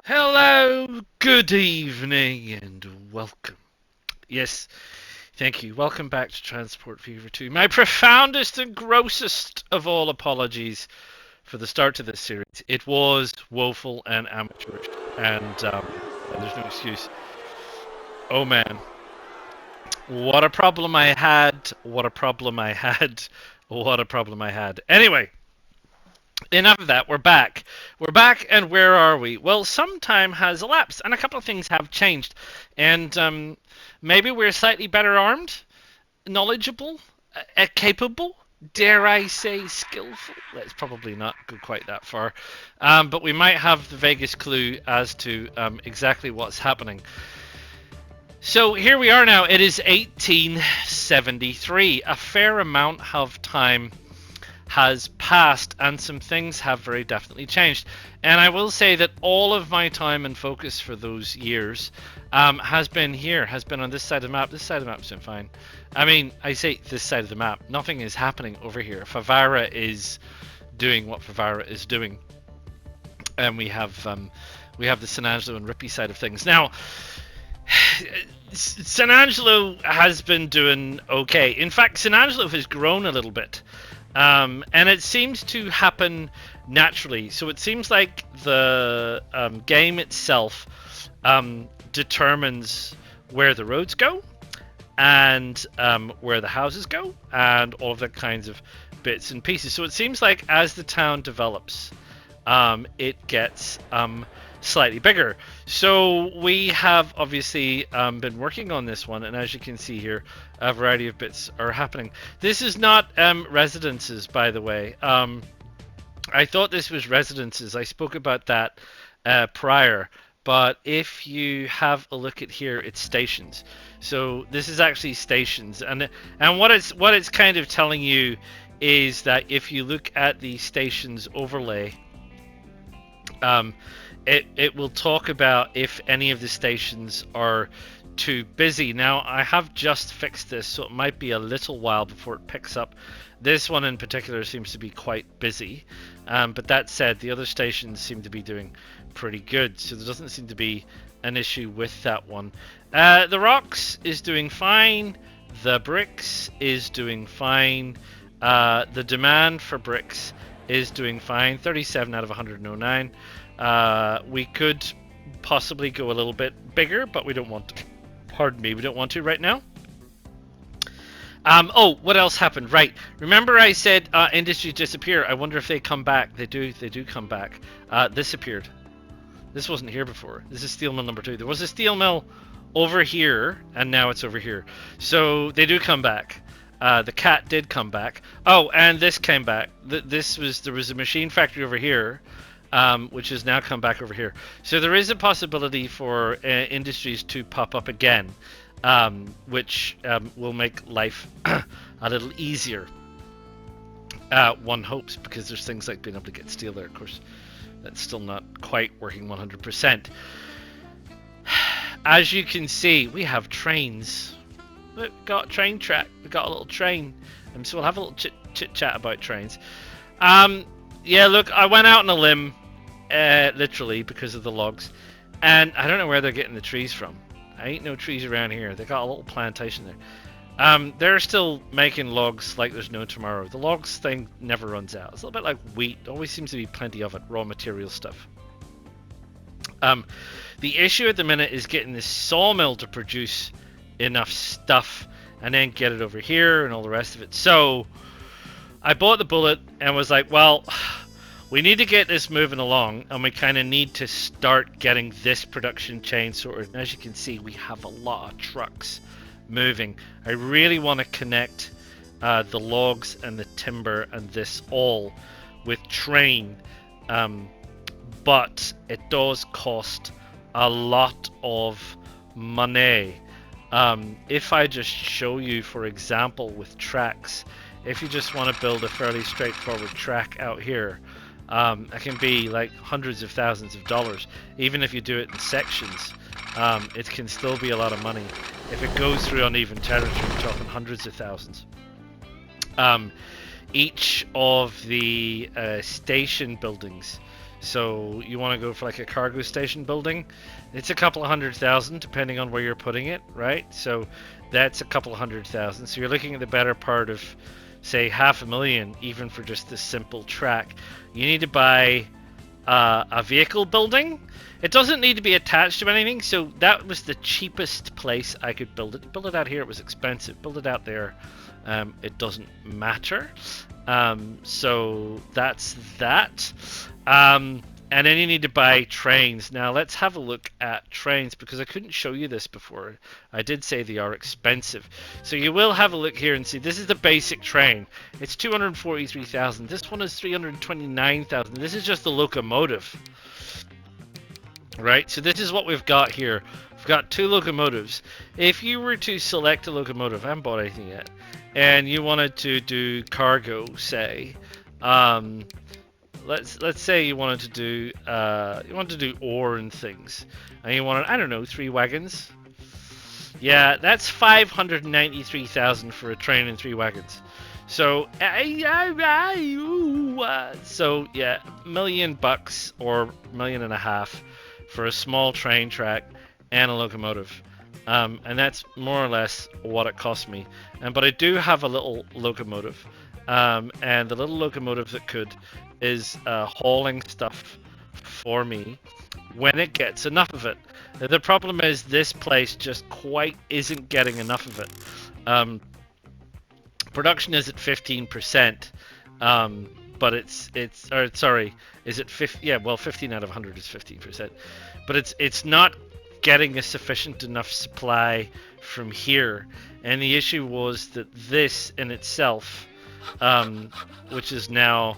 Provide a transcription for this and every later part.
Hello, good evening, and welcome. Yes, thank you. Welcome back to Transport Fever 2. My profoundest and grossest of all apologies for the start to this series. It was woeful and amateurish, and there's no excuse. Oh man, what a problem I had! What a problem I had! What a problem I had. Anyway, enough of that. We're back. We're back, and where are we? Well, some time has elapsed, and a couple of things have changed. And maybe we're slightly better armed, knowledgeable, capable. Dare I say skillful? Let's probably not go quite that far. But we might have the vaguest clue as to exactly what's happening. So here we are now. It is 1873. A fair amount of time has passed and some things have very definitely changed. And I will say that all of my time and focus for those years has been here, has been on this side of the map. This side of the map's been fine. I mean, I say this side of the map. Nothing is happening over here. Favara is doing what Favara is doing. And we have the San Angelo and Rippy side of things. Now, San Angelo has been doing okay. In fact, San Angelo has grown a little bit. And it seems to happen naturally. So it seems like the game itself determines where the roads go and where the houses go and all of that kinds of bits and pieces. So it seems like as the town develops, it gets slightly bigger. So we have obviously been working on this one, and as you can see here, a variety of bits are happening. This is not residences, by the way. I thought this was residences. I spoke about that prior, but if you have a look at here, it's stations. So this is actually stations, and what it's kind of telling you is that if you look at the stations overlay, it will talk about if any of the stations are too busy. Now, I have just fixed this, so it might be a little while before it picks up. This one in particular seems to be quite busy, but that said, the other stations seem to be doing pretty good, so there doesn't seem to be an issue with that one. The rocks is doing fine. The bricks is doing fine. The demand for bricks is doing fine. 37 out of 109. We could possibly go a little bit bigger, but we don't want to. Pardon me, we don't want to right now. Oh, what else happened? Right. Remember I said industries disappear. I wonder if they come back. They do come back. This appeared. This wasn't here before. This is steel mill number 2. There was a steel mill over here, and now it's over here. So they do come back. The cat did come back. Oh, and this came back. There was a machine factory over here, which has now come back over here. So there is a possibility for industries to pop up again, which will make life a little easier. One hopes, because there's things like being able to get steel there. Of course, that's still not quite working 100%. As you can see, we have trains. Look, we've got a train track. We've got a little train. So we'll have a little chit chat about trains. Yeah, look, I went out on a limb, literally, because of the logs. And I don't know where they're getting the trees from. I ain't no trees around here. They got a little plantation there. They're still making logs like there's no tomorrow. The logs thing never runs out. It's a little bit like wheat. There always seems to be plenty of it, raw material stuff. The issue at the minute is getting this sawmill to produce enough stuff and then get it over here and all the rest of it. So I bought the bullet and was like, well, we need to get this moving along, and we kind of need to start getting this production chain sorted. And as you can see, we have a lot of trucks moving. I really want to connect the logs and the timber and this all with train, but it does cost a lot of money. If I just show you, for example, with tracks, if you just want to build a fairly straightforward track out here, it can be like hundreds of thousands of dollars. Even if you do it in sections, it can still be a lot of money. If it goes through uneven territory, we're talking hundreds of thousands. Each of the station buildings, So you want to go for like a cargo station building. It's a couple of 100,000 depending on where you're putting it, right? So that's a couple of 100,000. So you're looking at the better part of, say, 500,000 even for just this simple track. You need to buy a vehicle building. It doesn't need to be attached to anything, so that was the cheapest place I could build it. Build it out here, it was expensive. Build it out there, it doesn't matter. So that's that. And then you need to buy trains. Now let's have a look at trains, because I couldn't show you this before. I did say they are expensive. So you will have a look here and see this is the basic train. It's 243,000. This one is 329,000. This is just the locomotive. Right, so this is what we've got here. We've got two locomotives. If you were to select a locomotive, I haven't bought anything yet, and you wanted to do cargo, say, let's say you wanted to do ore and things, and you wanted, I don't know, 3 wagons. Yeah, that's 593,000 for a train and 3 wagons. So yeah, $1 million or $1.5 million for a small train track and a locomotive. And that's more or less what it cost me. But I do have a little locomotive. And the little locomotive that could is hauling stuff for me when it gets enough of it. The problem is this place just quite isn't getting enough of it. Production is at 15%. But is it 50? Yeah, well, 15 out of 100 is 15%. But it's not getting a sufficient enough supply from here. And the issue was that this in itself, which is now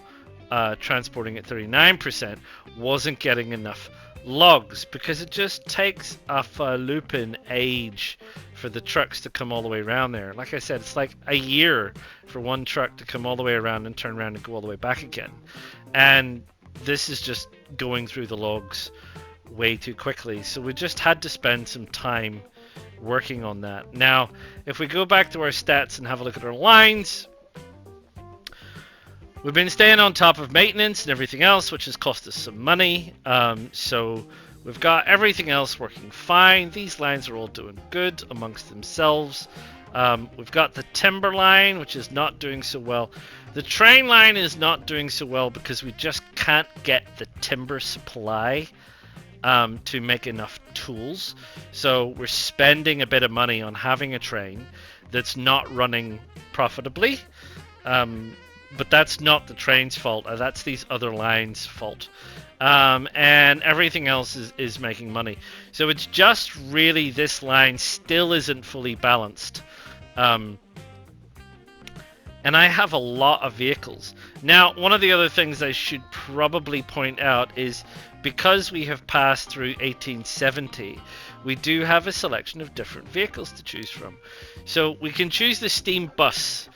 transporting at 39%, wasn't getting enough logs, because it just takes a falloopin' age for the trucks to come all the way around there. Like I said, it's like a year for one truck to come all the way around and turn around and go all the way back again. And this is just going through the logs way too quickly. So we just had to spend some time working on that. Now, if we go back to our stats and have a look at our lines, we've been staying on top of maintenance and everything else, which has cost us some money. So we've got everything else working fine. These lines are all doing good amongst themselves. We've got the timber line, which is not doing so well. The train line is not doing so well because we just can't get the timber supply to make enough tools. So we're spending a bit of money on having a train that's not running profitably. But that's not the train's fault. That's these other lines' fault. And everything else is making money. So it's just really this line still isn't fully balanced. And I have a lot of vehicles. Now, one of the other things I should probably point out is because we have passed through 1870, we do have a selection of different vehicles to choose from. So we can choose the steam bus,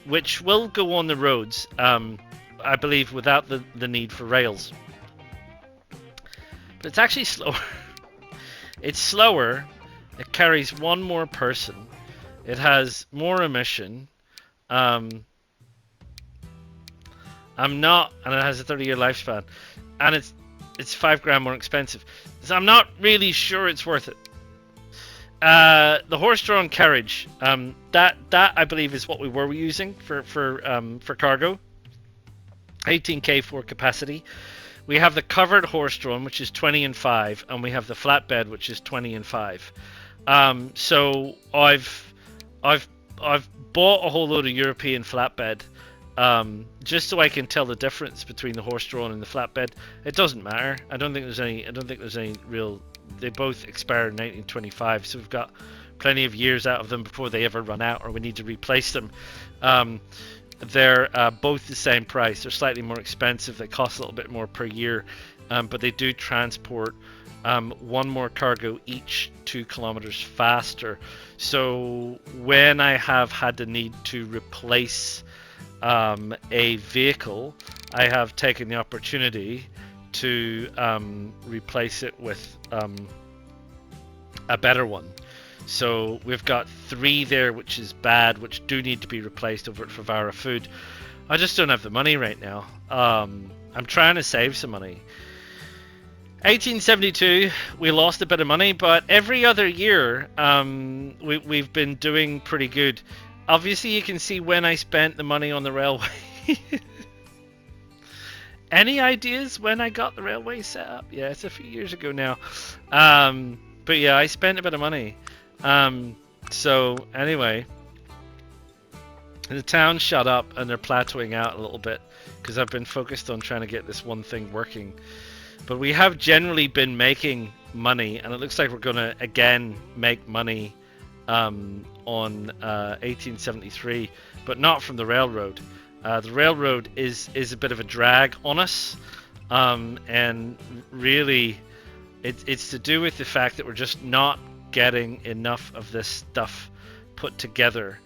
which will go on the roads, I believe, without the need for rails. But it's actually slower. It's slower. It carries one more person. It has more emission. And it has a 30-year lifespan, and it's $5 more expensive. So I'm not really sure it's worth it. The horse-drawn carriage, that I believe is what we were using for cargo. 18k for capacity. We have the covered horse-drawn, which is 20 and 5, and we have the flatbed, which is 20 and 5. So I've bought a whole load of European flatbed, just so I can tell the difference between the horse-drawn and the flatbed. It doesn't matter. I don't think there's any real. They both expired in 1925, so we've got plenty of years out of them before they ever run out or we need to replace them. They're both the same price. They're slightly more expensive. They cost a little bit more per year, but they do transport one more cargo each 2 kilometers faster. So when I have had the need to replace a vehicle, I have taken the opportunity to replace it with a better one. So we've got 3 there, which is bad, which do need to be replaced over at Favara Food. I just don't have the money right now. I'm trying to save some money. 1872, we lost a bit of money, but every other year, we've been doing pretty good. Obviously, you can see when I spent the money on the railway. Any ideas when I got the railway set up? Yeah, it's a few years ago now. But yeah, I spent a bit of money. So anyway, the town shut up and they're plateauing out a little bit because I've been focused on trying to get this one thing working. But we have generally been making money, and it looks like we're going to again make money on 1873, but not from the railroad. The railroad is a bit of a drag on us, and really it's to do with the fact that we're just not getting enough of this stuff put together.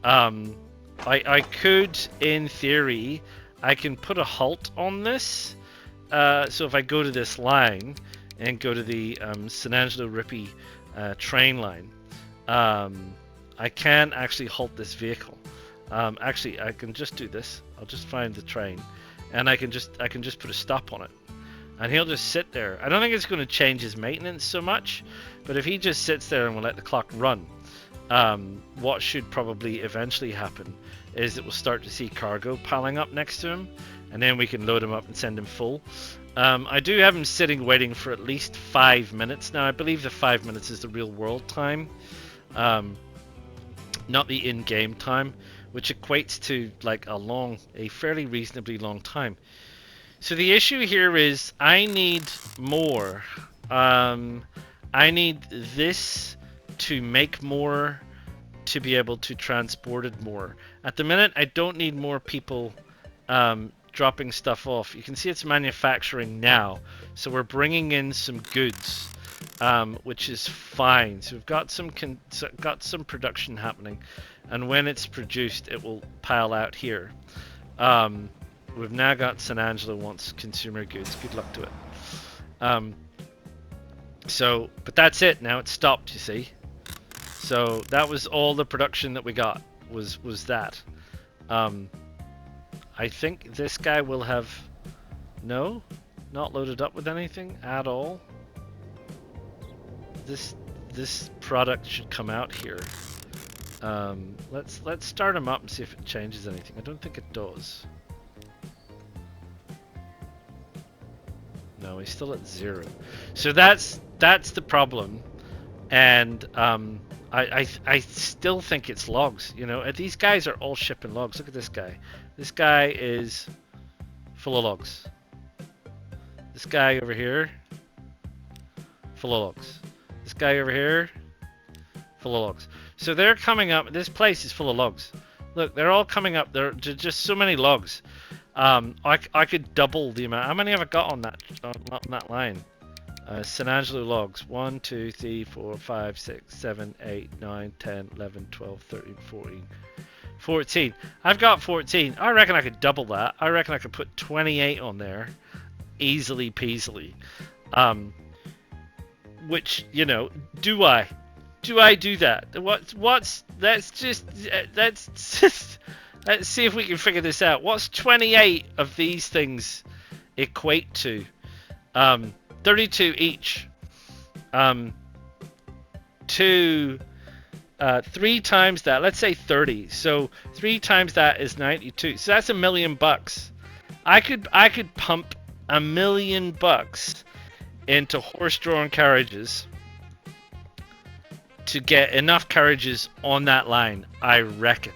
I could, in theory, I can put a halt on this. So if I go to this line and go to the San Angelo Rippey train line, I can actually halt this vehicle. Actually, I can just do this. I'll just find the train, and I can just put a stop on it, and he'll just sit there. I don't think it's going to change his maintenance so much, but if he just sits there and we'll let the clock run, what should probably eventually happen is that we'll start to see cargo piling up next to him, and then we can load him up and send him full. I do have him sitting waiting for at least 5 minutes. Now, I believe the 5 minutes is the real world time, not the in-game time, which equates to like a fairly reasonably long time. So the issue here is I need more. I need this to make more to be able to transport it more. At the minute, I don't need more people dropping stuff off. You can see it's manufacturing now, so we're bringing in some goods, which is fine. So we've got some production happening, and when it's produced, it will pile out here. We've now got San Angelo wants consumer goods. Good luck to it. But that's it. Now it's stopped. You see. So that was all the production that we got. Was that. I think this guy will have not loaded up with anything at all. This product should come out here. Let's start him up and see if it changes anything. I don't think it does. No, he's still at 0. So that's the problem, and I still think it's logs. You know, these guys are all shipping logs. Look at this guy. This guy is full of logs. This guy over here, full of logs. This guy over here, full of logs. So they're coming up. This place is full of logs. Look, they're all coming up. There are just so many logs. I could double the amount. How many have I got on that line? San Angelo logs. 1, 2, 3, 4, 5, 6, 7, 8, 9, 10, 11, 12, 13, 14. 14. I've got 14. I reckon I could double that. I reckon I could put 28 on there. Easily peasily. Which, you know, do I do that? Let's see if we can figure this out. What's 28 of these things equate to? 32 each. 3 times that, let's say 30. So 3 times that is 92. So that's $1 million. I could pump $1 million into horse-drawn carriages to get enough carriages on that line, I reckon.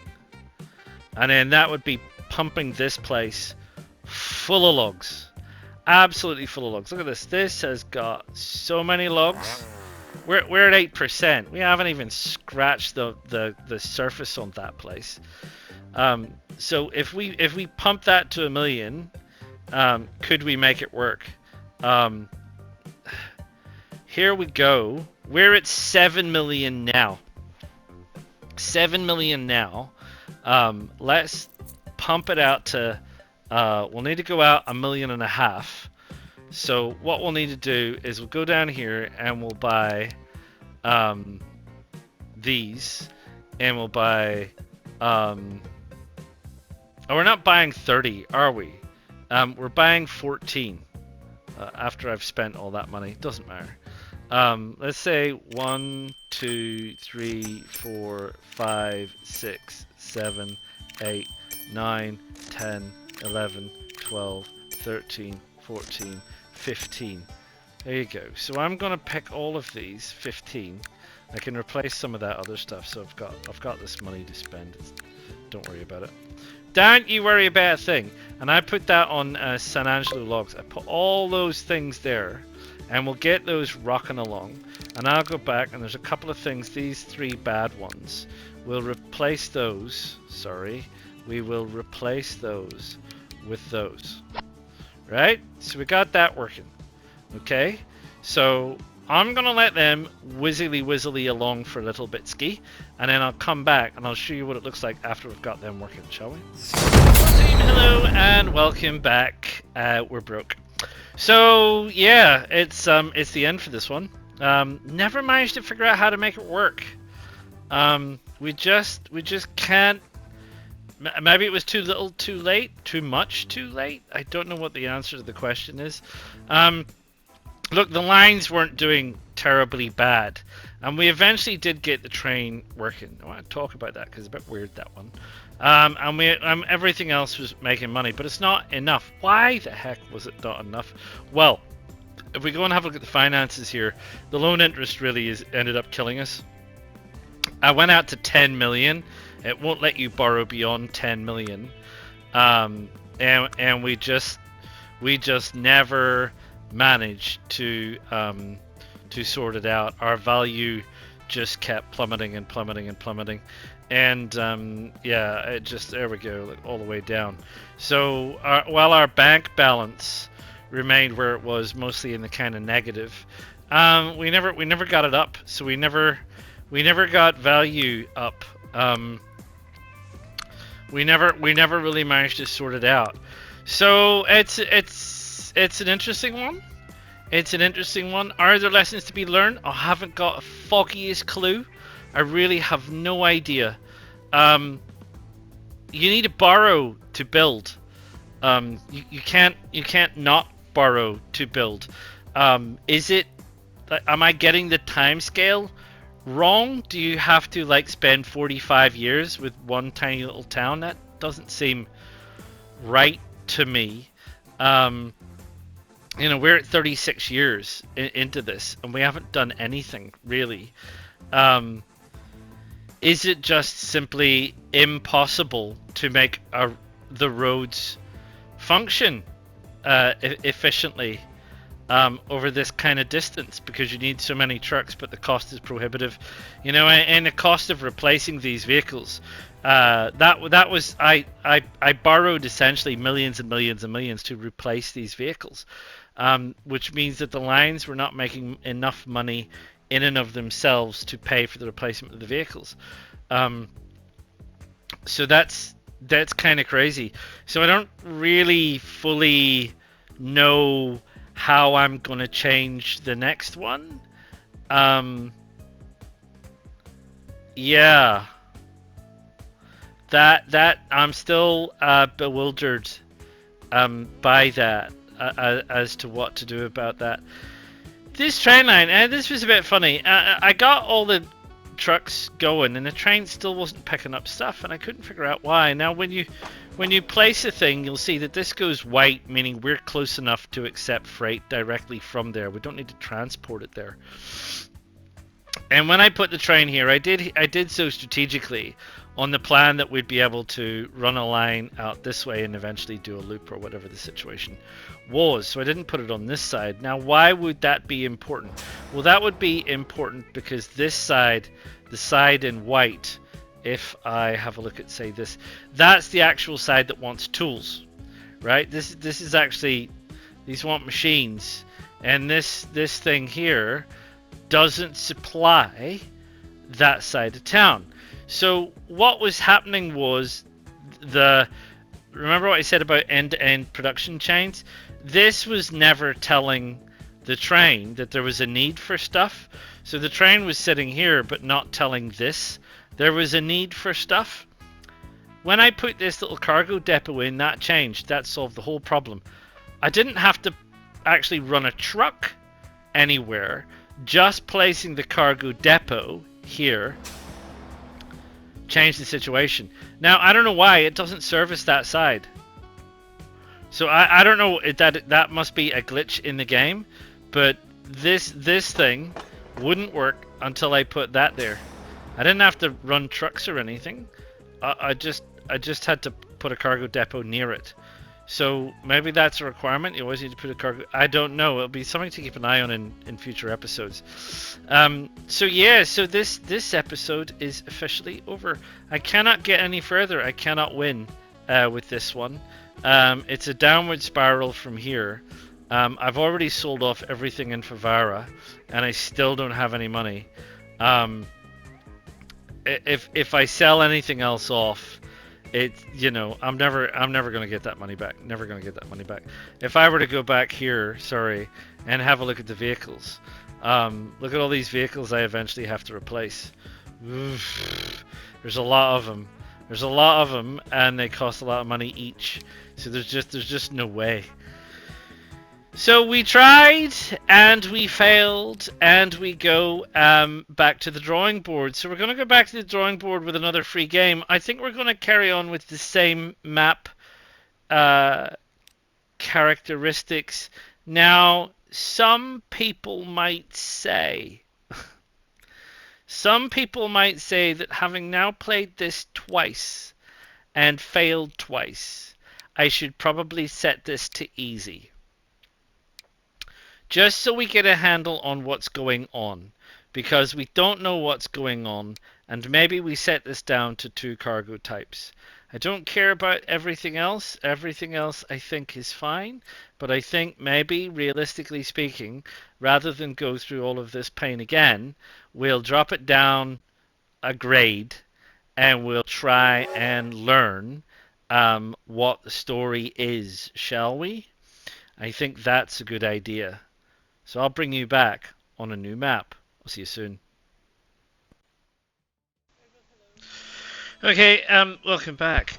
And then that would be pumping this place full of logs. Absolutely full of logs. Look at this. This has got so many logs. We're at 8%. We haven't even scratched the surface on that place. So if we pump that to $1 million, could we make it work? Here we go. We're at 7 million now. 7 million now. Let's pump it out to. We'll need to go out 1.5 million. So what we'll need to do is we'll go down here and we'll buy these, and we'll buy. Oh, we're not buying 30, are we? We're buying 14 after I've spent all that money. Doesn't matter. Let's say 1, 2, 3, 4, 5, 6, 7, 8, 9, 10, 11, 12, 13, 14, 15. There you go. So I'm gonna pick all of these 15. I can replace some of that other stuff. So I've got this money to spend. Don't worry about it. Don't you worry about a thing. And I put that on San Angelo logs. I put all those things there, and we'll get those rocking along. And I'll go back, and there's a couple of things. These 3 bad ones. We'll replace those. Sorry, we will replace those with those. Right? So we got that working. Okay, so I'm gonna let them whizzily along for a little bit ski, and then I'll come back and I'll show you what it looks like after we've got them working, shall we? Team, hello and welcome back. We're broke. So yeah, it's the end for this one. Never managed to figure out how to make it work. We just can't. Maybe it was too little, too late, too much, too late. I don't know what the answer to the question is. Look, the lines weren't doing terribly bad, and we eventually did get the train working. I want to talk about that because it's a bit weird, that one. And everything else was making money, but it's not enough. Why the heck was it not enough? Well, if we go and have a look at the finances here, the loan interest really ended up killing us. I went out to 10 million. It won't let you borrow beyond 10 million, and we just never managed to sort it out. Our value just kept plummeting, and yeah, it just, there we go, like, all the way down. So while our bank balance remained where it was, mostly in the kind of negative, we never got it up. So we never got value up. We never really managed to sort it out. So it's an interesting one. It's an interesting one. Are there lessons to be learned? I haven't got a foggiest clue. I really have no idea. You need to borrow to build. You can't not borrow to build. Is it? Am I getting the time scale wrong? Do you have to like spend 45 years with one tiny little town? That doesn't seem right to me. You know, we're at 36 years into this, and we haven't done anything really. Is it just simply impossible to make the roads function efficiently over this kind of distance, because you need so many trucks, but the cost is prohibitive, you know, and the cost of replacing these vehicles, that was I borrowed essentially millions and millions and millions to replace these vehicles, which means that the lines were not making enough money in and of themselves to pay for the replacement of the vehicles. So that's kind of crazy. So I don't really fully know how I'm going to change the next one. Yeah, that I'm still bewildered by that, as to what to do about that. This train line, this was a bit funny. I got all the trucks going, and the train still wasn't picking up stuff, and I couldn't figure out why. Now, when you place a thing, you'll see that this goes white, meaning we're close enough to accept freight directly from there. We don't need to transport it there. And when I put the train here, I did so strategically on the plan that we'd be able to run a line out this way and eventually do a loop or whatever the situation was. So I didn't put it on this side. Now, why would that be important? Well, that would be important because this side, the side in white, if I have a look at, say, this, that's the actual side that wants tools, right? This is actually, these want machines, and this thing here doesn't supply that side of town. So what was happening was, remember what I said about end-to-end production chains? This was never telling the train that there was a need for stuff. So the train was sitting here but not telling this there was a need for stuff. when I put this little cargo depot in, that changed. That solved the whole problem. I didn't have to actually run a truck anywhere. Just placing the cargo depot here changed the situation. Now, I don't know why it doesn't service that side. So I don't know, that must be a glitch in the game, but this thing wouldn't work until I put that there. I didn't have to run trucks or anything. I just had to put a cargo depot near it. So maybe that's a requirement. You always need to put a cargo. I don't know. It'll be something to keep an eye on in future episodes. So yeah. So this episode is officially over. I cannot get any further. I cannot win with this one. It's a downward spiral from here. I've already sold off everything in Favara, and I still don't have any money. If I sell anything else off, I'm never gonna get that money back. Never gonna get that money back. If I were to go back here, and have a look at the vehicles, look at all these vehicles I eventually have to replace. Oof. There's a lot of them. And they cost a lot of money each. So there's just no way. So we tried and we failed, and we go back to the drawing board. So we're going to go back to the drawing board with another free game. I think we're going to carry on with the same map characteristics. Now, some people might say that having now played this twice and failed twice, I should probably set this to easy. Just so we get a handle on what's going on, because we don't know what's going on, and maybe we set this down to 2 cargo types. I don't care about everything else. Everything else I think is fine, but I think maybe, realistically speaking, rather than go through all of this pain again, we'll drop it down a grade, and we'll try and learn what the story is, shall we? I think that's a good idea. So I'll bring you back on a new map. I'll see you soon. Okay, welcome back.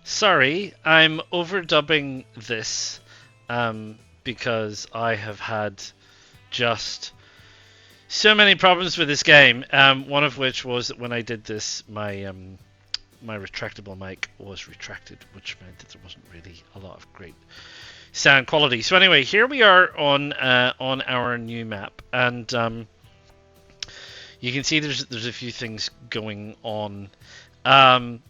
Sorry, I'm overdubbing this because I have had just so many problems with this game. One of which was that when I did this, my retractable mic was retracted, which meant that there wasn't really a lot of great sound quality. So anyway, here we are on our new map, and you can see there's a few things going on. I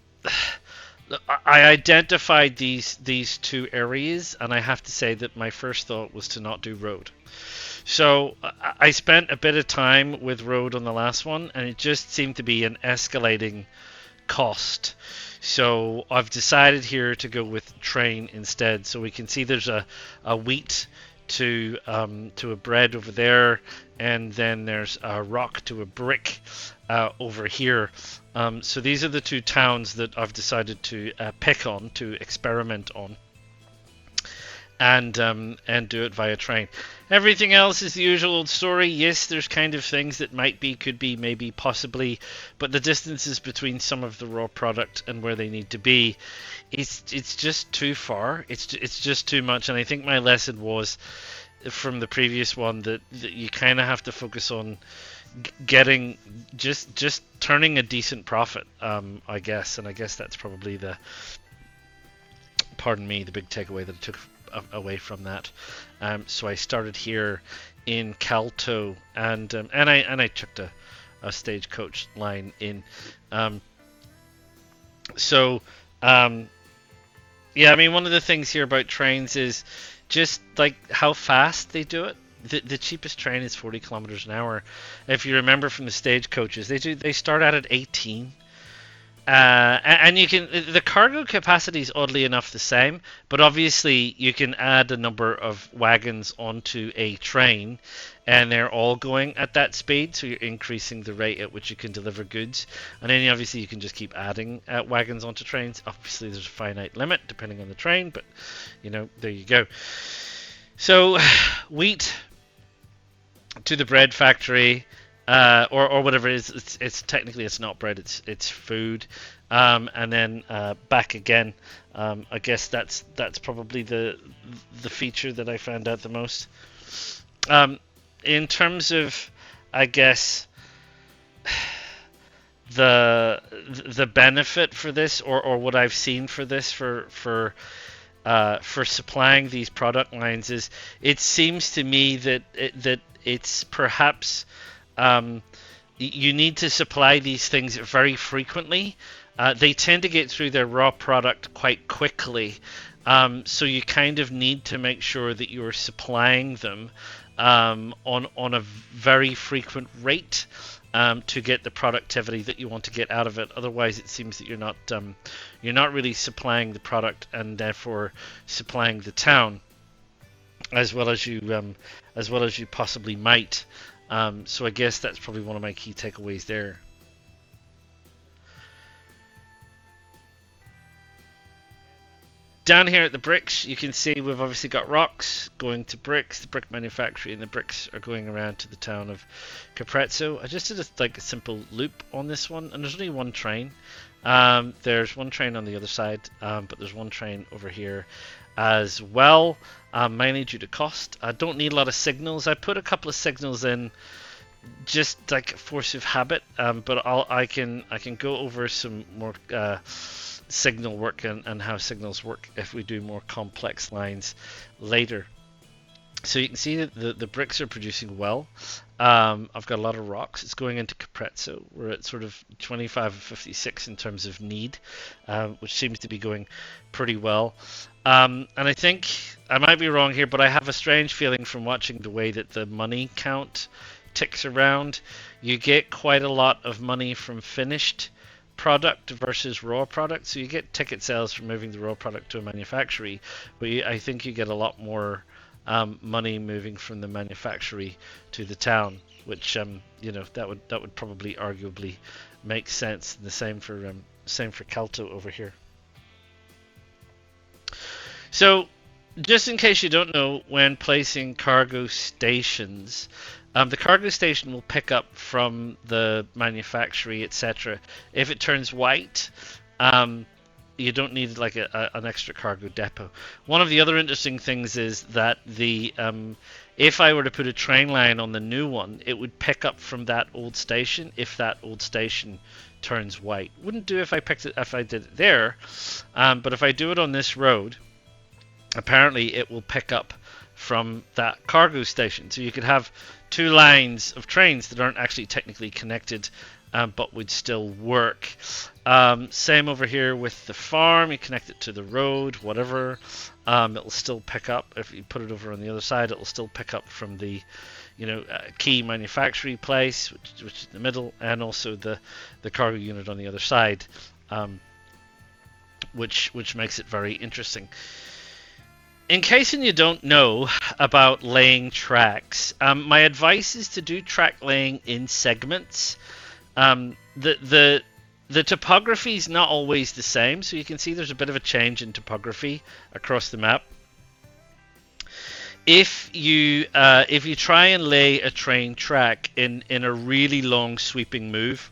identified these 2 areas, and I have to say that my first thought was to not do road. So I spent a bit of time with road on the last one, and it just seemed to be an escalating cost. So I've decided here to go with train instead. So we can see there's a wheat to a bread over there, and then there's a rock to a brick over here. So these are the 2 towns that I've decided to pick on, to experiment on, and do it via train. Everything else is the usual old story. Yes, there's kind of things that might be, could be, maybe, possibly, but the distances between some of the raw product and where they need to be, it's just too far. It's just too much. And I think my lesson was from the previous one that you kind of have to focus on getting just turning a decent profit. I guess that's probably the big takeaway that I took away from that. So I started here in Calto, and I chucked a stagecoach line in. Yeah, I mean, one of the things here about trains is just like how fast they do it. The cheapest train is 40 kilometers an hour. If you remember from the stagecoaches, they start out at 18. And you can, the cargo capacity is oddly enough the same, but obviously you can add a number of wagons onto a train, and they're all going at that speed, so you're increasing the rate at which you can deliver goods. And then obviously you can just keep adding wagons onto trains. Obviously there's a finite limit depending on the train, but there you go. So wheat to the bread factory, or whatever it is. It's technically it's not bread. It's food. And then back again. I guess that's probably the feature that I found out the most. In terms of, I guess, the benefit for this, or what I've seen for this for supplying these product lines is, it seems to me that it's perhaps you need to supply these things very frequently. They tend to get through their raw product quite quickly, so you kind of need to make sure that you're supplying them on a very frequent rate to get the productivity that you want to get out of it. Otherwise, it seems that you're not really supplying the product and therefore supplying the town as well as you possibly might. So I guess that's probably one of my key takeaways there. Down here at the bricks, you can see we've obviously got rocks going to bricks, the brick manufactory, and the bricks are going around to the town of Caprezzo. I just did a simple loop on this one, and there's only one train. There's one train on the other side, but there's one train over here as well, mainly due to cost. I don't need a lot of signals. I put a couple of signals in just like force of habit, but I can go over some more signal work and how signals work if we do more complex lines later. So you can see that the bricks are producing well. I've got a lot of rocks. It's going into Caprezzo. We're at sort of 25 and 56 in terms of need, which seems to be going pretty well. And I think I might be wrong here, but I have a strange feeling from watching the way that the money count ticks around. You get quite a lot of money from finished product versus raw product, so you get ticket sales from moving the raw product to a manufactory, but I think you get a lot more money moving from the manufactory to the town, which that would probably arguably make sense. The same for Calto over here. So just in case you don't know, when placing cargo stations, the cargo station will pick up from the manufactory, etc. If it turns white, you don't need like an extra cargo depot. One of the other interesting things is that if I were to put a train line on the new one, it would pick up from that old station if that old station turns white. Wouldn't do if I did it there, but if I do it on this road, apparently it will pick up from that cargo station. So you could have two lines of trains that aren't actually technically connected, but would still work. Same over here with the farm. You connect it to the road, whatever. It'll still pick up. If you put it over on the other side, it'll still pick up from the key manufacturing place, which is in the middle, and also the cargo unit on the other side, which makes it very interesting. In case you don't know about laying tracks, my advice is to do track laying in segments. The topography is not always the same, so you can see there's a bit of a change in topography across the map. If you try and lay a train track in a really long sweeping move,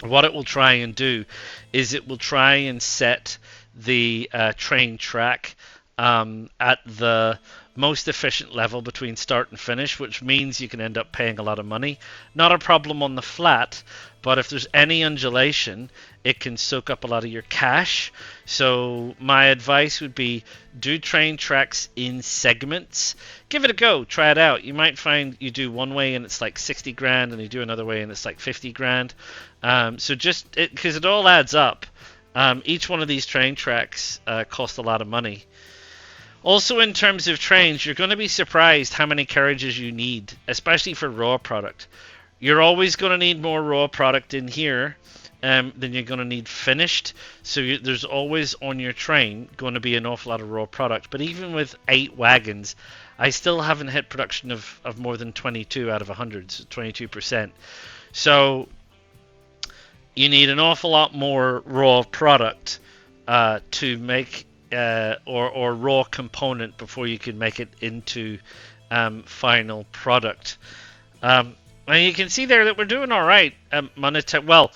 what it will try and do is it will try and set the train track at the most efficient level between start and finish, which means you can end up paying a lot of money. Not a problem on the flat, but if there's any undulation, it can soak up a lot of your cash. So my advice would be do train tracks in segments. Give it a go, try it out. You might find you do one way and it's like 60 grand, and you do another way and it's like 50 grand. So just because it all adds up. Each one of these train tracks cost a lot of money. Also, in terms of trains, you're going to be surprised how many carriages you need, especially for raw product. You're always going to need more raw product in here than you're going to need finished. So there's always on your train going to be an awful lot of raw product. But even with 8 wagons, I still haven't hit production of more than 22 out of 100, so 22%. So you need an awful lot more raw product to make or raw component before you can make it into final product. And you can see there that we're doing all right, well,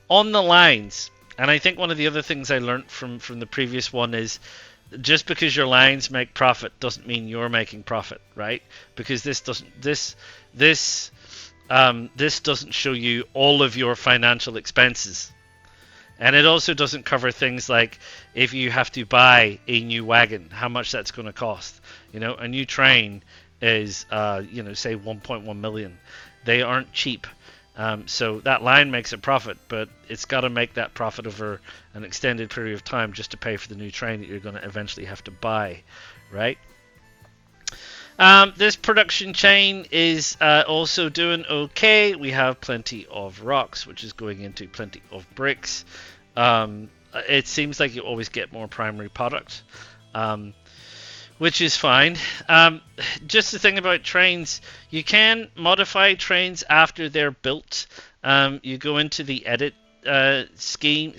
on the lines. And I think one of the other things I learned from the previous one is just because your lines make profit doesn't mean you're making profit, right? Because this this doesn't show you all of your financial expenses. And it also doesn't cover things like if you have to buy a new wagon, how much that's going to cost. You know, a new train is, say 1.1 million. They aren't cheap. So that line makes a profit, but it's got to make that profit over an extended period of time just to pay for the new train that you're going to eventually have to buy, right? This production chain is also doing okay. We have plenty of rocks, which is going into plenty of bricks. It seems like you always get more primary product, which is fine. Just the thing about trains, you can modify trains after they're built. You go into the edit screen,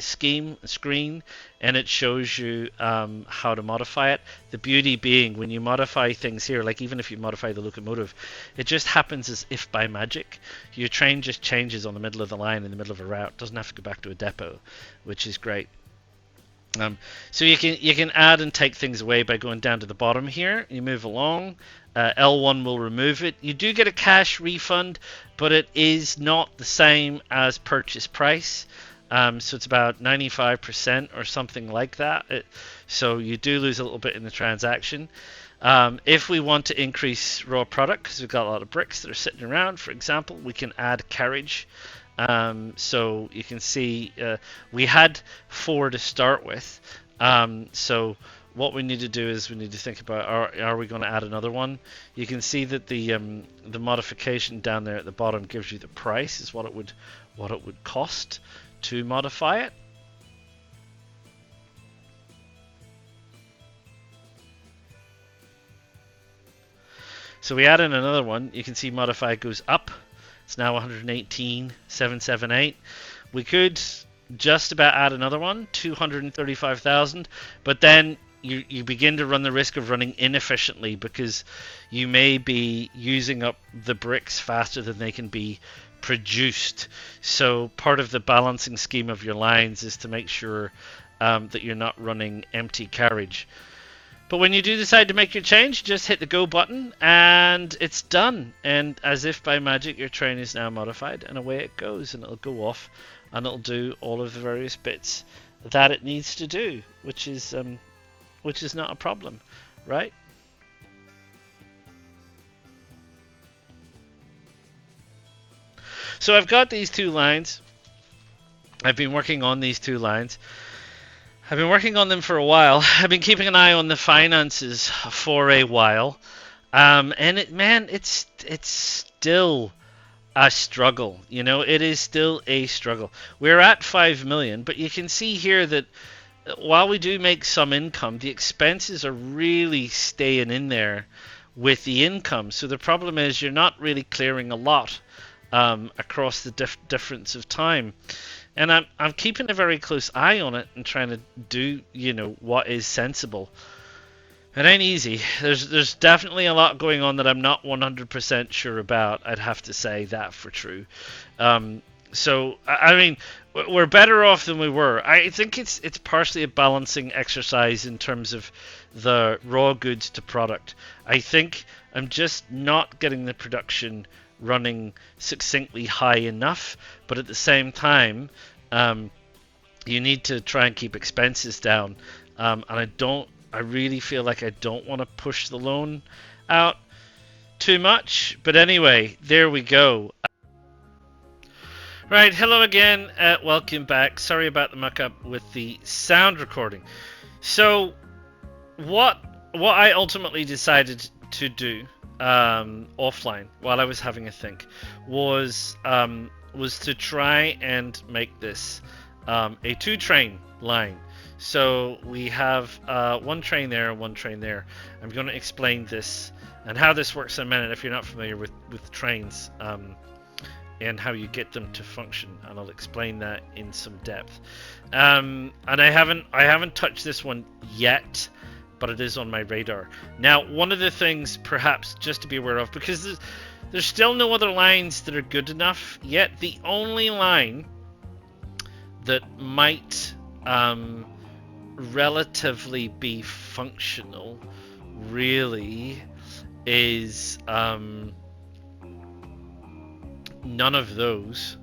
and it shows you how to modify it. The beauty being, when you modify things here, like even if you modify the locomotive, it just happens as if by magic. Your train just changes on the middle of the line in the middle of a route. It doesn't have to go back to a depot, which is great. So you can add and take things away by going down to the bottom here. You move along. L1 will remove it. You do get a cash refund, but it is not the same as purchase price. So it's about 95% or something like that. So you do lose a little bit in the transaction. If we want to increase raw product, because we've got a lot of bricks that are sitting around, for example, we can add carriage. So you can see we had 4 to start with. So what we need to do is we need to think about are we going to add another one? You can see that the modification down there at the bottom gives you the price, is what it would cost to modify it. So we add in another one. You can see modify goes up. It's now 118,778. We could just about add another one, 235,000, but then you begin to run the risk of running inefficiently because you may be using up the bricks faster than they can be produced. So part of the balancing scheme of your lines is to make sure that you're not running empty carriage. But when you do decide to make your change, just hit the go button and it's done. And as if by magic, your train is now modified and away it goes, and it'll go off and it'll do all of the various bits that it needs to do, which is not a problem, right? So I've got these 2 lines. I've been working on these 2 lines. I've been working on them for a while. I've been keeping an eye on the finances for a while, and it's still a struggle. You know, it is still a struggle. We're at 5 million, but you can see here that while we do make some income, the expenses are really staying in there with the income. So the problem is you're not really clearing a lot across the difference of time. And I'm keeping a very close eye on it and trying to do, what is sensible. It ain't easy. There's definitely a lot going on that I'm not 100% sure about. I'd have to say that for true. So I mean, we're better off than we were. I think it's partially a balancing exercise in terms of the raw goods to product. I think I'm just not getting the production running succinctly high enough, but at the same time, you need to try and keep expenses down. And I really feel like I don't want to push the loan out too much. But anyway, there we go. Right, hello again. Welcome back. Sorry about the muck up with the sound recording. So, what I ultimately decided to do offline while I was having a think was to try and make this a 2-train line. So we have 1 train there and 1 train there. I'm going to explain this and how this works in a minute if you're not familiar with trains and how you get them to function, and I'll explain that in some depth. And I haven't touched this one yet. but it is on my radar. Now, one of the things perhaps just to be aware of, because there's still no other lines that are good enough yet. The only line that might relatively be functional really is none of those.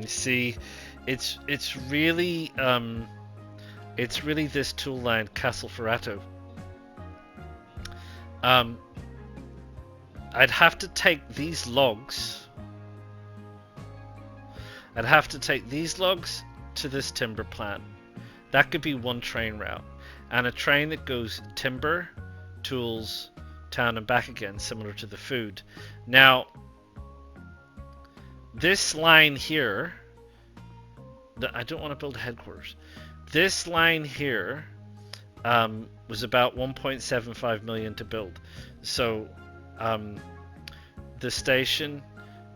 See, it's really this tool line, Castelferrato. I'd have to take these logs. I'd have to take these logs to this timber plant. That could be one train route, and a train that goes timber, tools, town and back again, similar to the food. Now, this line here, I don't want to build headquarters. This line here was about 1.75 million to build. So the station,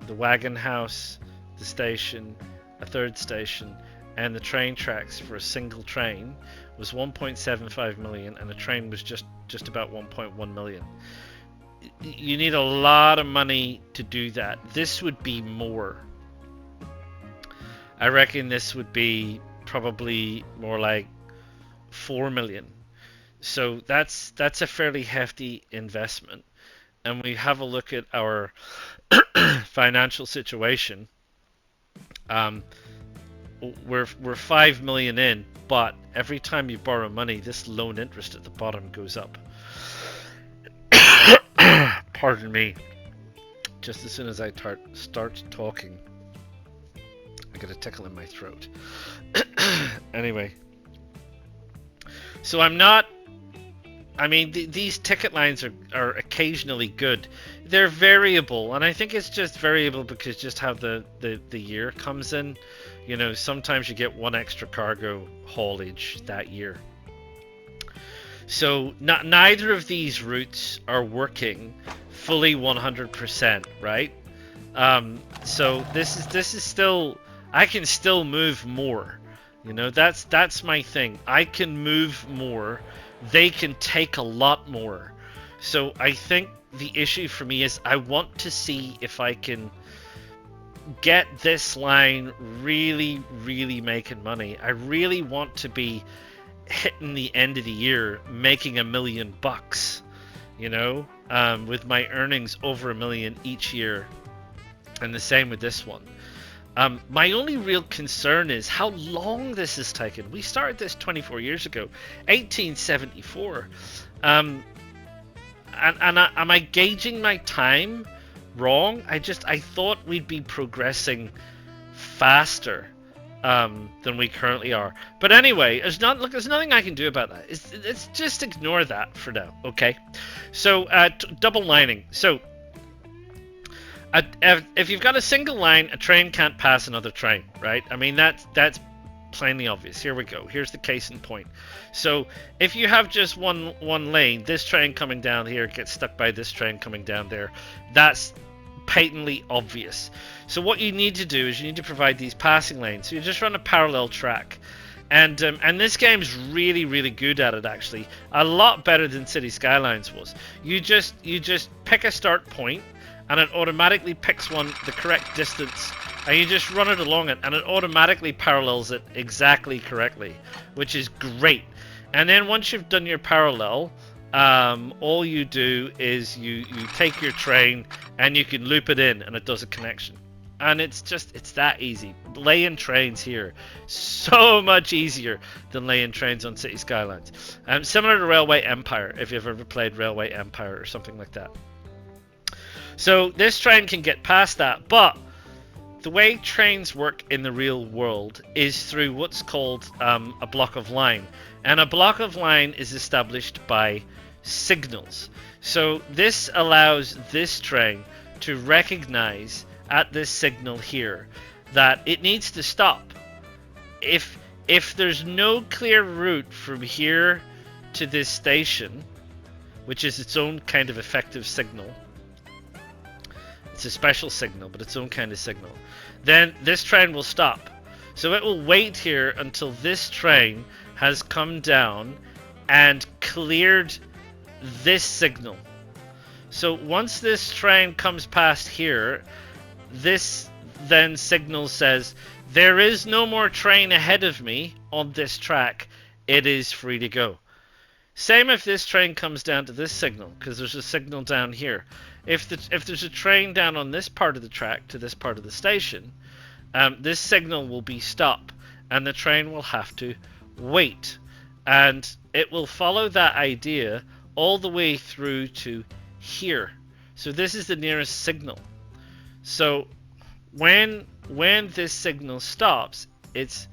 the wagon house, the station, a third station, and the train tracks for a single train was 1.75 million, and the train was just about 1.1 million. You need a lot of money to do that. This would be more. I reckon this would be probably more like 4 million. So that's a fairly hefty investment. And we have a look at our financial situation. We're 5 million in, but every time you borrow money, this loan interest at the bottom goes up. Pardon me. Just as soon as I start talking, I get a tickle in my throat. Anyway, so I'm not. I mean, these ticket lines are occasionally good. They're variable, and I think it's just variable because just how the year comes in. You know, sometimes you get one extra cargo haulage that year. So neither of these routes are working fully 100%, right? So this is still, I can still move more. You know, that's my thing. I can move more. They can take a lot more. So I think the issue for me is I want to see if I can get this line really, really making money. I really want to be hitting the end of the year making $1 million, you know, with my earnings over $1 million each year, and the same with this one. My only real concern is how long this has taken. We started this 24 years ago, 1874. And am I gauging my time wrong? I thought we'd be progressing faster than we currently are. But anyway, there's nothing I can do about that. It's just ignore that for now, okay? So double lining. So if you've got a single line, a train can't pass another train, right? I mean, that's plainly obvious. Here we go. Here's the case in point. So if you have just one lane, this train coming down here gets stuck by this train coming down there. That's patently obvious. So what you need to do is you need to provide these passing lanes. So you just run a parallel track. And this game's really, really good at it, actually. A lot better than City Skylines was. You just pick a start point, and it automatically picks the correct distance, and you just run it along it, and it automatically parallels it exactly correctly, which is great. And then once you've done your parallel, all you do is you take your train and you can loop it in, and it does a connection. And it's that easy. Laying trains here, so much easier than laying trains on City Skylines. Similar to Railway Empire, if you've ever played Railway Empire or something like that. So this train can get past that, but the way trains work in the real world is through what's called a block of line. And a block of line is established by signals. So this allows this train to recognize at this signal here that it needs to stop. If there's no clear route from here to this station, which is its own kind of effective signal, it's a special signal, but its own kind of signal, then this train will stop. So it will wait here until this train has come down and cleared this signal. So once this train comes past here, this then signal says, there is no more train ahead of me on this track. It is free to go. Same if this train comes down to this signal, because there's a signal down here. If there's a train down on this part of the track to this part of the station, this signal will be stop, and the train will have to wait. And it will follow that idea all the way through to here. So this is the nearest signal. So when this signal stops, it's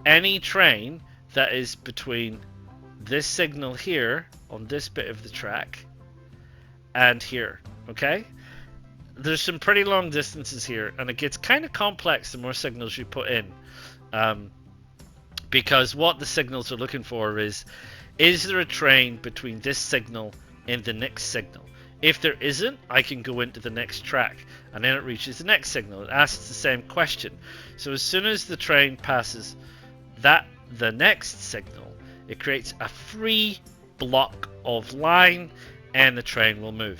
any train that is between this signal here on this bit of the track and here. Okay? There's some pretty long distances here, and it gets kind of complex the more signals you put in. Because what the signals are looking for is there a train between this signal and the next signal? If there isn't, I can go into the next track, and then it reaches the next signal. It asks the same question. So as soon as the train passes the next signal, it creates a free block of line, and the train will move.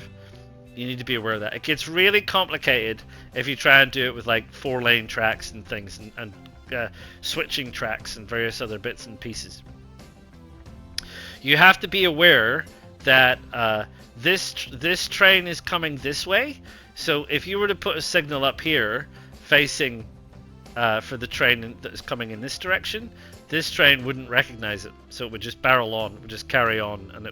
You need to be aware of that. It gets really complicated if you try and do it with like 4-lane tracks and things, and switching tracks and various other bits and pieces. You have to be aware that this train is coming this way. So if you were to put a signal up here facing for the train that is coming in this direction, this train wouldn't recognize it. So it would just barrel on, it would just carry on, and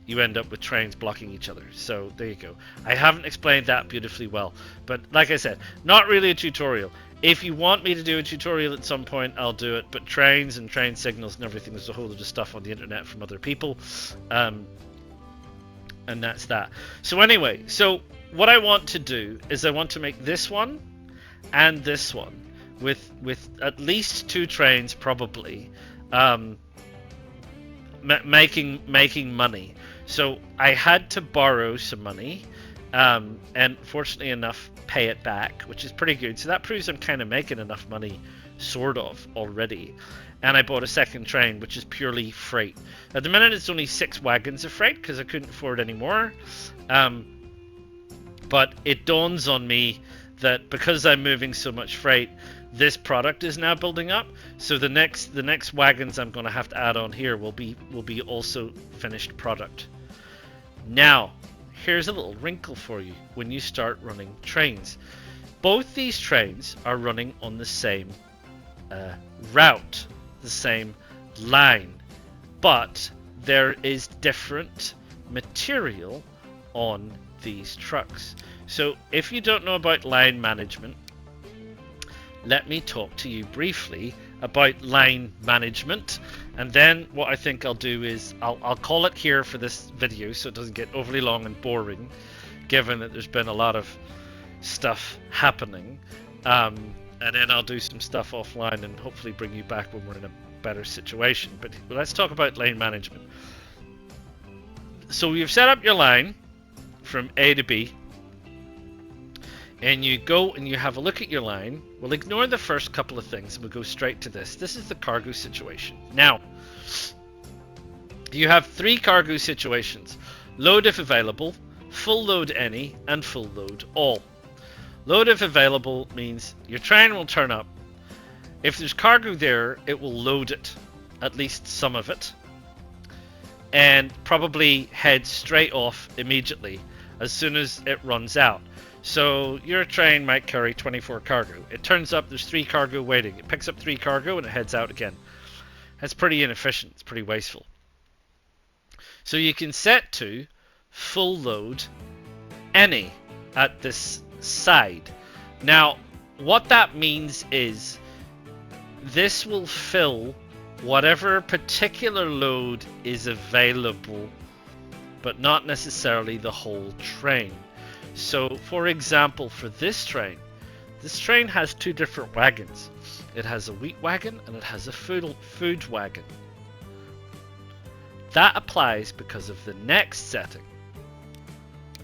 you end up with trains blocking each other. So there you go. I haven't explained that beautifully well, but like I said, not really a tutorial. If you want me to do a tutorial at some point, I'll do it. But trains and train signals and everything, there's a whole lot of stuff on the internet from other people. And that's that. So anyway, so what I want to do is I want to make this one and this one with at least 2 trains probably making money. So I had to borrow some money, and fortunately enough pay it back, which is pretty good. So that proves I'm kind of making enough money, sort of, already. And I bought a second train, which is purely freight. At the minute it's only 6 wagons of freight because I couldn't afford any more. But it dawns on me that because I'm moving so much freight, this product is now building up. So the next wagons I'm going to have to add on here will be also finished product. Now, here's a little wrinkle for you when you start running trains. Both these trains are running on the same route, the same line, but there is different material on these trucks. So if you don't know about line management, let me talk to you briefly about line management, and then what I think I'll do is I'll call it here for this video so it doesn't get overly long and boring, given that there's been a lot of stuff happening, and then I'll do some stuff offline and hopefully bring you back when we're in a better situation. But let's talk about line management. So you've set up your line from A to B, and you go and you have a look at your line. We'll ignore the first couple of things and we'll go straight to this. This is the cargo situation. Now, you have 3 cargo situations: load if available, full load any, and full load all. Load if available means your train will turn up. If there's cargo there, it will load it, at least some of it, and probably head straight off immediately as soon as it runs out. So your train might carry 24 cargo. It turns up, there's 3 cargo waiting. It picks up 3 cargo and it heads out again. That's pretty inefficient. It's pretty wasteful. So you can set to full load any at this side. Now, what that means is this will fill whatever particular load is available, but not necessarily the whole train. So, for example, for this train has 2 different wagons. It has a wheat wagon and it has a food wagon. That applies because of the next setting,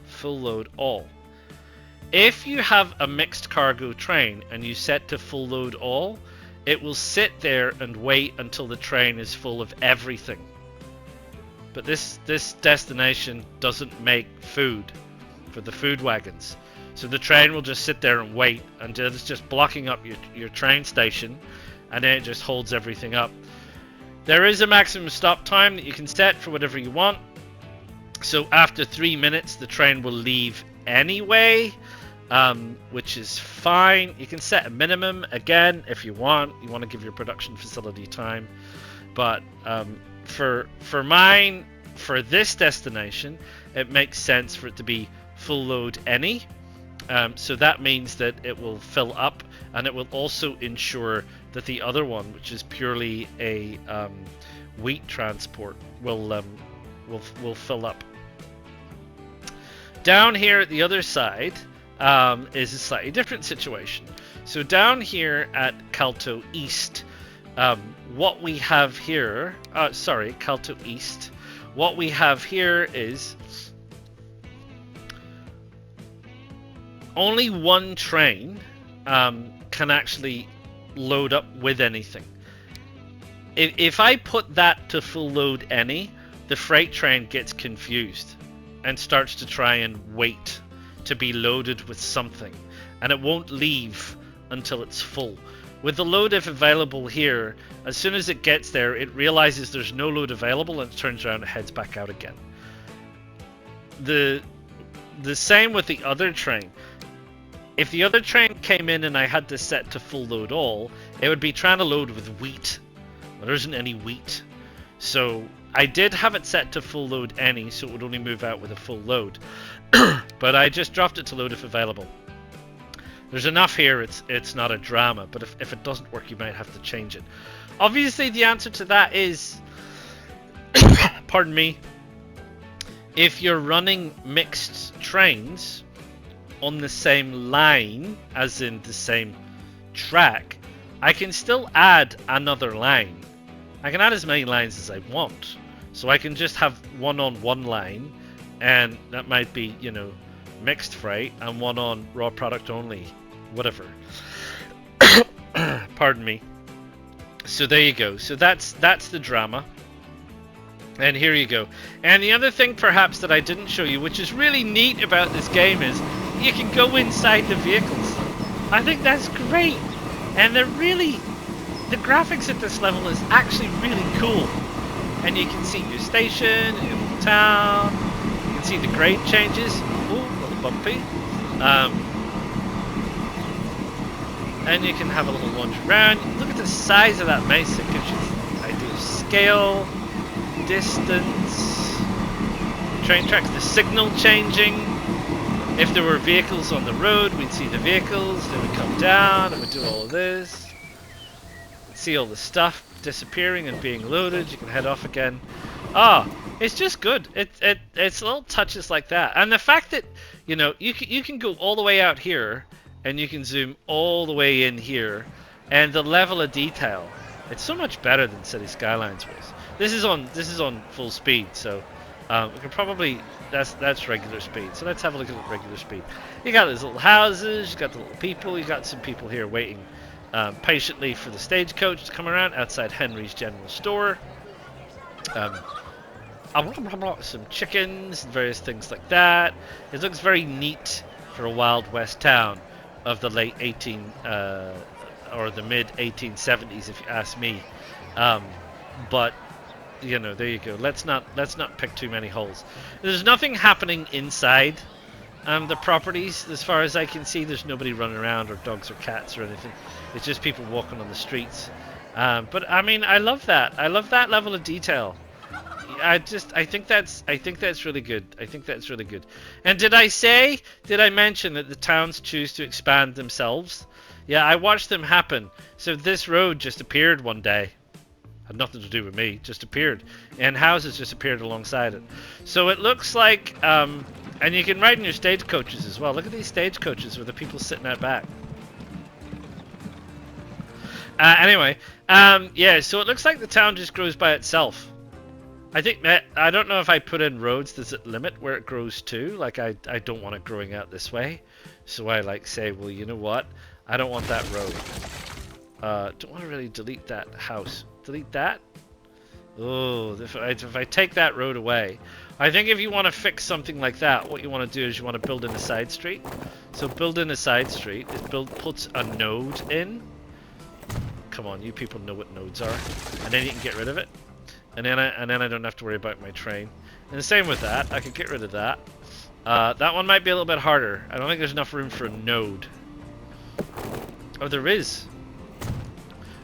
full load all. If you have a mixed cargo train and you set to full load all, it will sit there and wait until the train is full of everything. But this destination doesn't make food for the food wagons. So the train will just sit there and wait until it's just blocking up your train station, and then it just holds everything up. There is a maximum stop time that you can set for whatever you want. So after 3 minutes, the train will leave anyway, which is fine. You can set a minimum again if you want. You want to give your production facility time. But for mine, for this destination, it makes sense for it to be full load any. So that means that it will fill up, and it will also ensure that the other one, which is purely a wheat transport, will fill up. Down here at the other side is a slightly different situation. So down here at Calto East, what we have here, Calto East, what we have here is only one train can actually load up with anything. If I put that to full load any, the freight train gets confused and starts to try and wait to be loaded with something, and it won't leave until it's full. With the load if available here, as soon as it gets there, it realizes there's no load available and it turns around and heads back out again. The same with the other train. If the other train came in and I had this set to full load all, it would be trying to load with wheat. Well, there isn't any wheat. So I did have it set to full load any, so it would only move out with a full load. But I just dropped it to load if available. There's enough here, it's not a drama, but if it doesn't work, you might have to change it. Obviously, the answer to that is, pardon me, if you're running mixed trains on the same line, as in the same track, I can still add another line. I can add as many lines as I want. So I can just have one on one line, and that might be, mixed freight, and one on raw product only, whatever. Pardon me. So there you go. So that's the drama. And here you go. And the other thing perhaps that I didn't show you, which is really neat about this game, is you can go inside the vehicles. I think that's great. And the graphics at this level is actually really cool. And you can see your station, your little town, you can see the grade changes. Ooh, a little bumpy. And you can have a little lunge around. Look at the size of that mesa. It gives you an idea of scale, distance, train tracks, the signal changing. If there were vehicles on the road, we'd see the vehicles, they would come down and we'd do all of this. See all the stuff disappearing and being loaded. You can head off again. It's just good. It's little touches like that, and the fact that you can go all the way out here and you can zoom all the way in here, and the level of detail, it's so much better than City Skylines was. This is on full speed, so we can probably that's regular speed. So let's have a look at regular speed. You got these little houses, you got the little people, you got some people here waiting patiently for the stagecoach to come around outside Henry's General Store. Some chickens and various things like that. It looks very neat for a Wild West town of the late or the mid 1870s, if you ask me. But there you go. Let's not pick too many holes. There's nothing happening inside the properties, as far as I can see. There's nobody running around, or dogs or cats or anything. It's just people walking on the streets. But I mean, I love that. I love that level of detail. I think that's really good. I think that's really good. And did I mention that the towns choose to expand themselves? Yeah, I watched them happen. So this road just appeared one day. Had nothing to do with me, just appeared. And houses just appeared alongside it. So it looks like, and you can ride in your stagecoaches as well. Look at these stagecoaches with the people sitting out back. Anyway, yeah, so it looks like the town just grows by itself. I think that, I don't know if I put in roads, does it limit where it grows to? Like I don't want it growing out this way. So I like say, well, you know what? I don't want that road. Don't want to really delete that house. Delete that? Oh, if I take that road away, I think if you want to fix something like that, what you want to do is you want to build in a side street. So build in a side street is puts a node in. Come on, you people know what nodes are, and then you can get rid of it, and then I don't have to worry about my train. And the same with that, I could get rid of that. That one might be a little bit harder. I don't think there's enough room for a node. Oh, there is.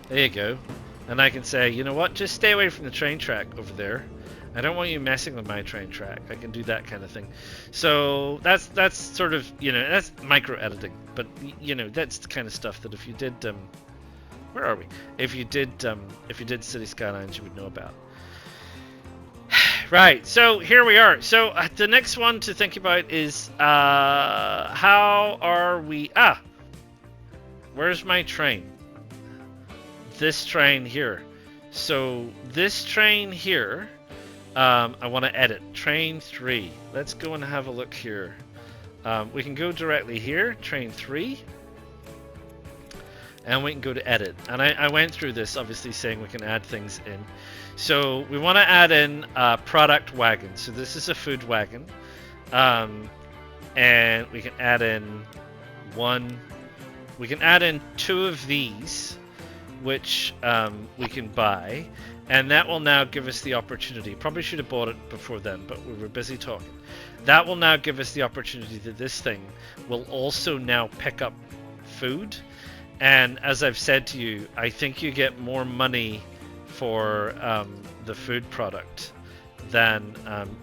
There you go. And I can say, you know what, just stay away from the train track over there. I don't want you messing with my train track. I can do that kind of thing. So that's sort of, you know, that's micro editing. But, you know, that's the kind of stuff that if you did, where are we? If you did City Skylines, you would know about. Right, so here we are. So the next one to think about is, how are we, where's my train? This train here. So this train here, I want to edit. Train 3. Let's go and have a look here. We can go directly here, train 3. And we can go to edit. And I went through this, obviously, saying we can add things in. So we want to add in a product wagon. So this is a food wagon. And we can add in we can add in 2 of these, which we can buy, and that will now give us the opportunity. Probably should have bought it before then, but we were busy talking. That will now give us the opportunity that this thing will also now pick up food. And as I've said to you, I think you get more money for the food product than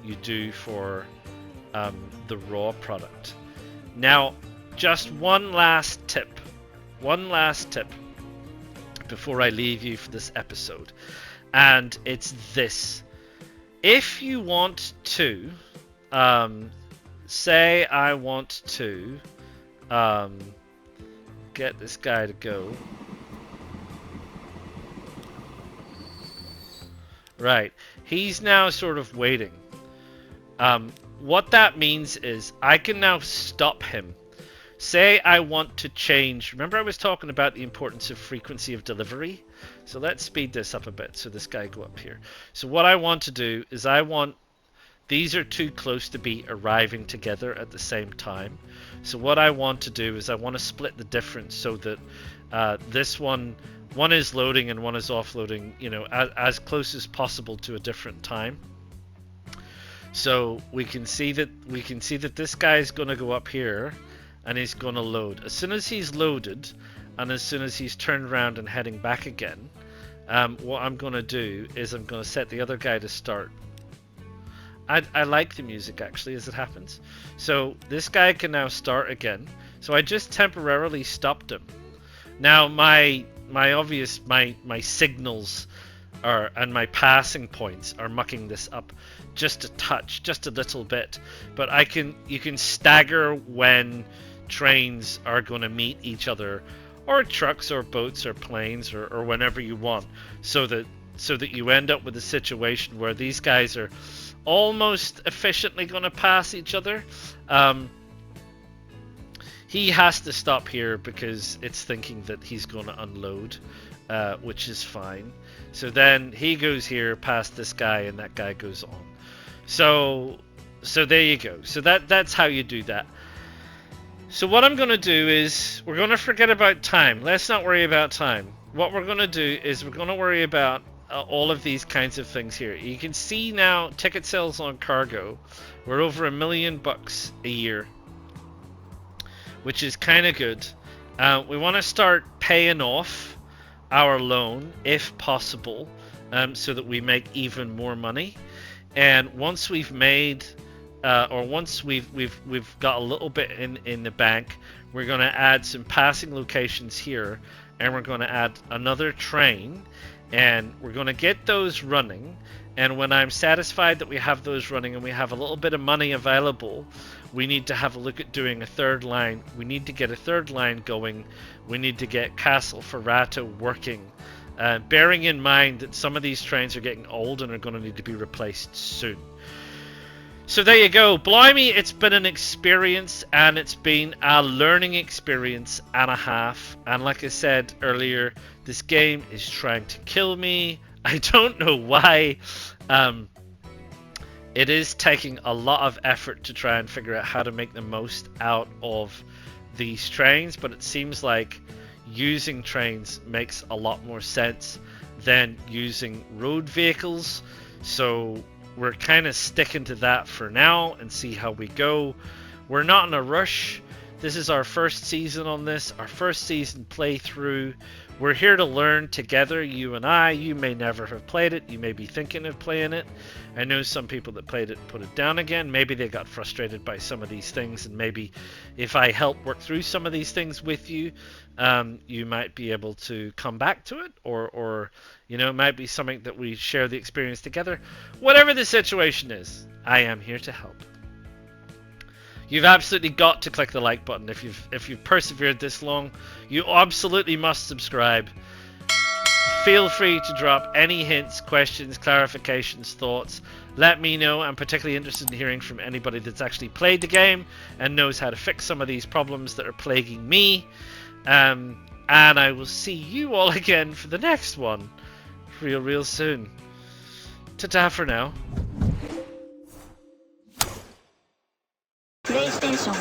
you do for the raw product. Now, just one last tip before I leave you for this episode, and it's this. If you want to, say I want to get this guy to go. Right, he's now sort of waiting. What that means is I can now stop him. Say I want to change. Remember I was talking about the importance of frequency of delivery? So let's speed this up a bit so this guy go up here. So what I want to do is these are too close to be arriving together at the same time. So what I want to do is I want to split the difference so that this one is loading and one is offloading, you know, as close as possible to a different time. So we can see that this guy is going to go up here and he's going to load. As soon as he's loaded and as soon as he's turned around and heading back again, what I'm going to do is I'm going to set the other guy to start. I like the music actually as it happens. So this guy can now start again. So I just temporarily stopped him. Now my signals and my passing points are mucking this up just a touch, just a little bit. But you can stagger when trains are going to meet each other, or trucks or boats or planes or whenever you want, so that you end up with a situation where these guys are almost efficiently going to pass each other. He has to stop here because it's thinking that he's going to unload, which is fine. So then he goes here past this guy and that guy goes on. So there you go. So that's how you do that. So what I'm going to do is we're going to forget about time. Let's not worry about time. What we're going to do is we're going to worry about all of these kinds of things here. You can see now ticket sales on cargo. We're over $1 million a year, which is kind of good. We want to start paying off our loan if possible, so that we make even more money. And once we've made once we've got a little bit in the bank, we're going to add some passing locations here, and we're going to add another train, and we're going to get those running. And when I'm satisfied that we have those running and we have a little bit of money available, we need to have a look at doing a third line. We need to get a third line going. We need to get Castle Ferrato working bearing in mind that some of these trains are getting old and are going to need to be replaced soon. So there you go. Blimey, it's been an experience, and it's been a learning experience and a half. And like I said earlier, this game is trying to kill me. I don't know why. It is taking a lot of effort to try and figure out how to make the most out of these trains, but it seems like using trains makes a lot more sense than using road vehicles. So we're kind of sticking to that for now and see how we go. We're not in a rush. This is our first season on this, our first season playthrough. We're here to learn together, you and I. You may never have played it. You may be thinking of playing it. I know some people that played it put it down again. Maybe they got frustrated by some of these things, and maybe if I help work through some of these things with you, you might be able to come back to it, or you know, it might be something that we share the experience together. Whatever the situation is, I am here to help. You've absolutely got to click the like button if you've persevered this long. You absolutely must subscribe. Feel free to drop any hints, questions, clarifications, thoughts. Let me know. I'm particularly interested in hearing from anybody that's actually played the game and knows how to fix some of these problems that are plaguing me. And I will see you all again for the next one real soon. Ta-ta for now. PlayStation